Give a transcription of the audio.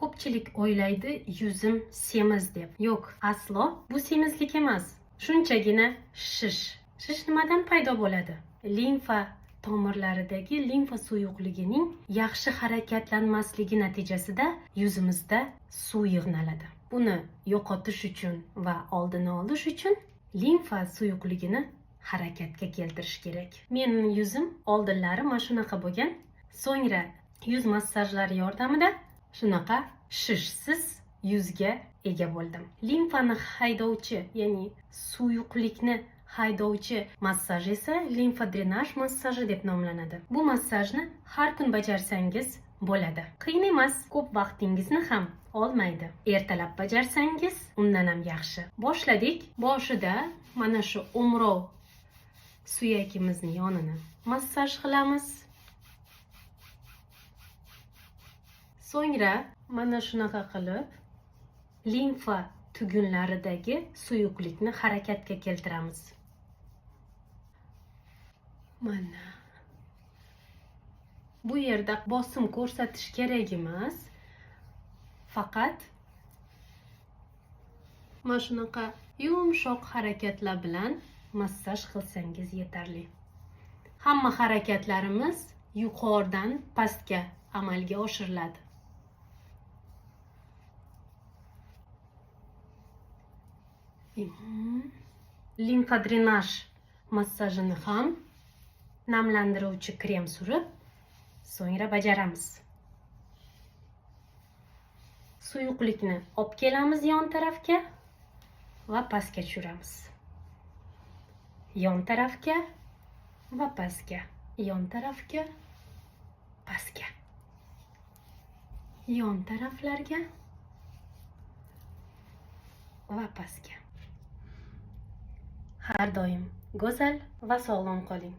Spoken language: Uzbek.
Ko'pchilik o'ylaydi, yuzim semiz deb. Yo'q, aslo bu semizlik emas. Shunchagina shish. Shish nimadan paydo bo'ladi? Limfa tomirlaridagi limfa suyuqligining yaxshi harakatlanmasligi natijasida yuzimizda suv yig'naladi. Buni yo'qotish uchun va oldini olish uchun limfa suyuqligini harakatga keltirish kerak. Mening yuzim oldinlari mana shunaqa bo'lgan. So'ngra yuz massajlari yordamida shunaqa shishsiz yuzga ega bo'ldim. Limfani haydovchi, ya'ni suyuqlikni haydovchi massaj esa limfa drenaj massaji deb nomlanadi. Bu massajni har kun bajarsangiz bo'ladi. Qiyin emas, ko'p vaqtingizni ham olmaydi. Ertalab bajarsangiz undan ham yaxshi. Boshladik. Boshida mana shu o'mrov suyagimizning yonini massaj qilamiz. So'ngra mana shunaqa qilib limfa tugunlaridagi suyuqlikni harakatga keltiramiz. Mana bu yerda bosim ko'rsatish kerak emas. Faqat mana shunaqa yumshoq harakatlar bilan massaj qilsangiz yetarli. Hamma harakatlarimiz yuqoridan pastga amalga oshiriladi. Limfa drenaj massajini ham namlantiruvchi krem surib, so'ngra bajaramiz. Suyuqlikni olib kelamiz yon tarafga va pastga tushiramiz. Yon tarafga va pastga, yon tarafga, pastga. Yon taraflarga va pastga. Har doim go'zal va sog'lom qoling.